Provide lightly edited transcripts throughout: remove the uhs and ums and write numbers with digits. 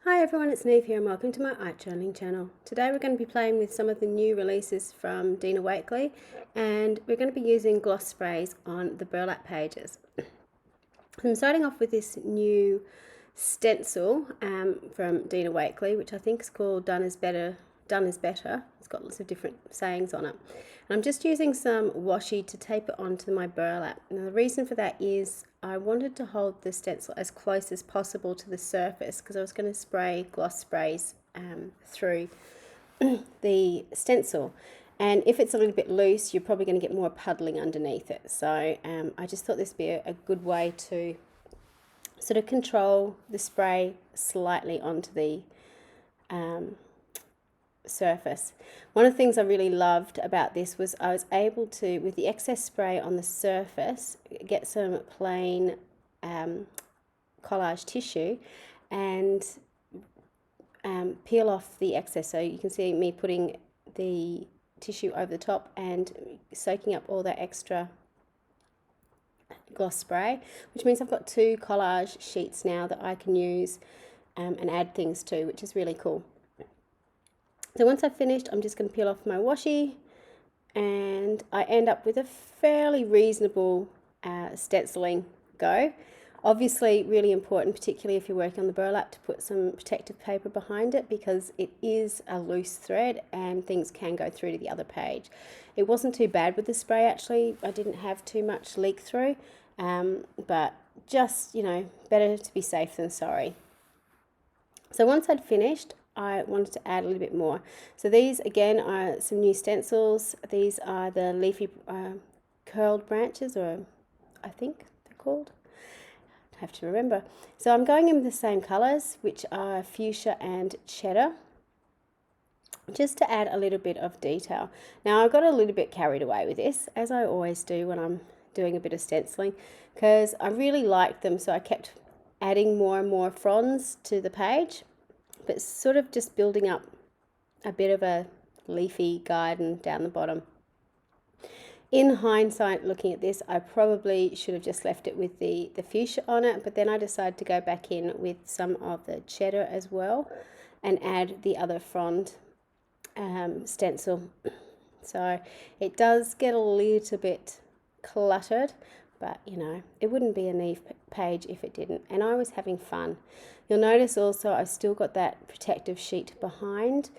Hi everyone, it's Niamh here and welcome to my art journaling channel. Today we're going to be playing with some of the new releases from Dina Wakley, and we're going to be using gloss sprays on the Burlap pages. I'm starting off with this new stencil from Dina Wakley, which I think is called Done is Better. It's got lots of different sayings on it. And I'm just using some washi to tape it onto my burlap. Now the reason for that is I wanted to hold the stencil as close as possible to the surface because I was going to spray gloss sprays through the stencil. And if it's a little bit loose, you're probably going to get more puddling underneath it. So I just thought this would be a good way to sort of control the spray slightly onto the surface. One of the things I really loved about this was I was able to, with the excess spray on the surface, get some plain collage tissue and peel off the excess. So you can see me putting the tissue over the top and soaking up all that extra gloss spray, which means I've got two collage sheets now that I can use and add things to, which is really cool. So once I've finished, I'm just going to peel off my washi, and I end up with a fairly reasonable stenciling go. Obviously really important, particularly if you're working on the burlap, to put some protective paper behind it because it is a loose thread and things can go through to the other page. It wasn't too bad with the spray actually. I didn't have too much leak through, but just, you know, better to be safe than sorry. So once I'd finished, I wanted to add a little bit more. So these again are some new stencils. These are the leafy curled branches, or I think they're called. I have to remember. So I'm going in with the same colours, which are fuchsia and cheddar, just to add a little bit of detail. Now I got a little bit carried away with this, as I always do when I'm doing a bit of stenciling, because I really liked them, so I kept adding more and more fronds to the page, but sort of just building up a bit of a leafy garden down the bottom. In hindsight, looking at this, I probably should have just left it with the fuchsia on it, but then I decided to go back in with some of the cheddar as well and add the other frond stencil. So it does get a little bit cluttered, but you know, it wouldn't be a Niamh page if it didn't, and I was having fun. You'll notice also I've still got that protective sheet behind.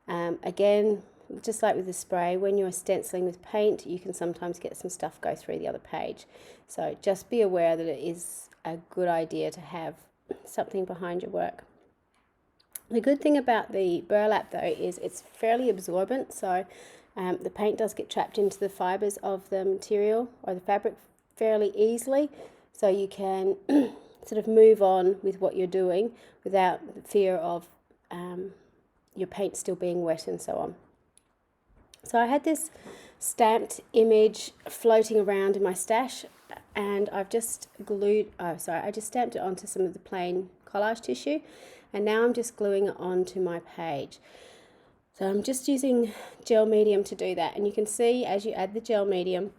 Again, just like with the spray, when you're stenciling with paint, you can sometimes get some stuff go through the other page. So just be aware that it is a good idea to have something behind your work. The good thing about the burlap though is it's fairly absorbent, so the paint does get trapped into the fibres of the material or the fabric fairly easily, so you can sort of move on with what you're doing without the fear of your paint still being wet and so on. So I had this stamped image floating around in my stash, and I've just I just stamped it onto some of the plain collage tissue, and now I'm just gluing it onto my page. So I'm just using gel medium to do that, and you can see as you add the gel medium,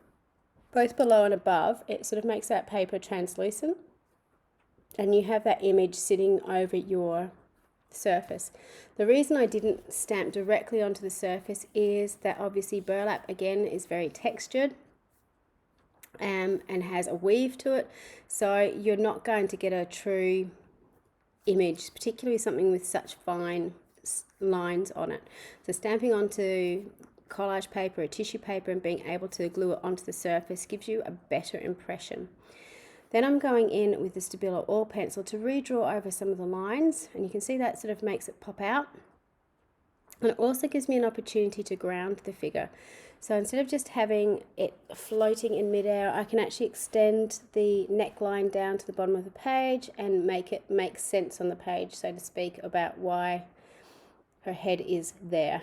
both below and above, it sort of makes that paper translucent, and you have that image sitting over your surface. The reason I didn't stamp directly onto the surface is that obviously burlap again is very textured and has a weave to it, so you're not going to get a true image, particularly something with such fine lines on it. So stamping onto collage paper or tissue paper and being able to glue it onto the surface gives you a better impression. Then I'm going in with the Stabilo oil pencil to redraw over some of the lines, and you can see that sort of makes it pop out. And it also gives me an opportunity to ground the figure. So instead of just having it floating in midair, I can actually extend the neckline down to the bottom of the page and make it make sense on the page, so to speak, about why her head is there.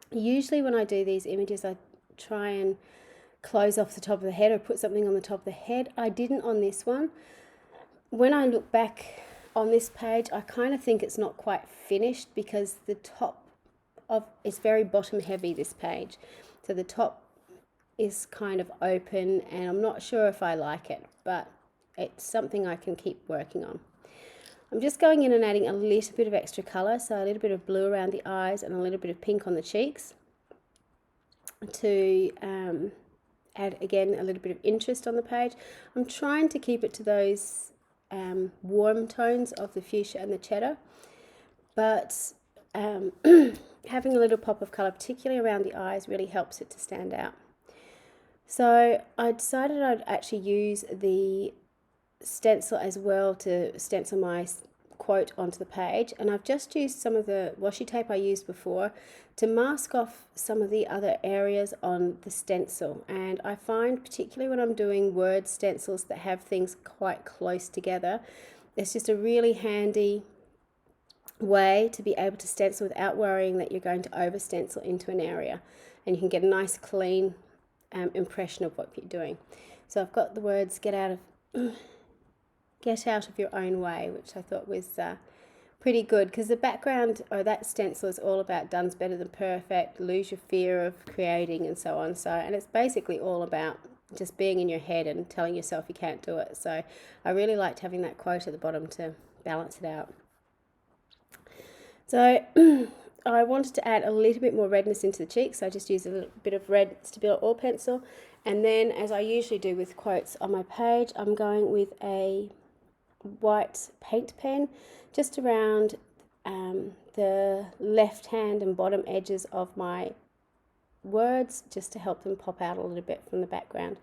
Usually when I do these images, I try and close off the top of the head or put something on the top of the head. I didn't on this one. When I look back on this page, I kind of think it's not quite finished because the top of it's very bottom heavy, this page. So the top is kind of open, and I'm not sure if I like it, but it's something I can keep working on. I'm just going in and adding a little bit of extra colour, so a little bit of blue around the eyes and a little bit of pink on the cheeks to add again a little bit of interest on the page. I'm trying to keep it to those warm tones of the fuchsia and the cheddar, but having a little pop of colour, particularly around the eyes, really helps it to stand out. So I decided I'd actually use the stencil as well to stencil my quote onto the page, and I've just used some of the washi tape I used before to mask off some of the other areas on the stencil. And I find, particularly when I'm doing word stencils that have things quite close together, it's just a really handy way to be able to stencil without worrying that you're going to over stencil into an area, and you can get a nice clean impression of what you're doing. So I've got the words get out of your own way, which I thought was pretty good, because the background or that stencil is all about done's better than perfect, lose your fear of creating and so on. So, and it's basically all about just being in your head and telling yourself you can't do it. So I really liked having that quote at the bottom to balance it out. So I wanted to add a little bit more redness into the cheeks, so I just used a little bit of red Stabilo oil pencil, and then, as I usually do with quotes on my page, I'm going with a white paint pen just around the left hand and bottom edges of my words, just to help them pop out a little bit from the background.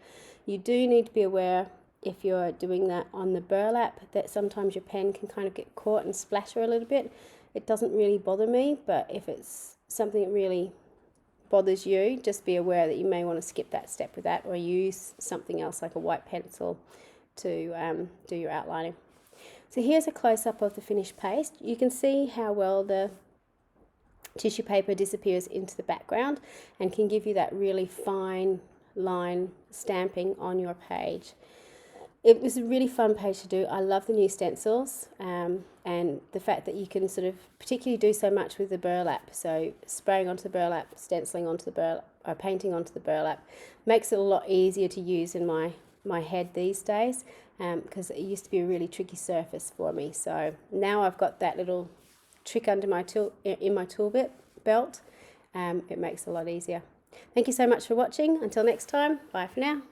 You do need to be aware, if you're doing that on the burlap, that sometimes your pen can kind of get caught and splatter a little bit. It doesn't really bother me, but if it's something that really bothers you, just be aware that you may want to skip that step with that, or use something else like a white pencil to do your outlining. So here's a close-up of the finished paste. You can see how well the tissue paper disappears into the background and can give you that really fine line stamping on your page. It was a really fun page to do. I love the new stencils and the fact that you can sort of particularly do so much with the burlap. So spraying onto the burlap, stenciling onto the burlap, or painting onto the burlap makes it a lot easier to use in my head these days, because it used to be a really tricky surface for me. So now I've got that little trick under my tool belt. It makes it a lot easier. Thank you so much for watching. Until next time, bye for now.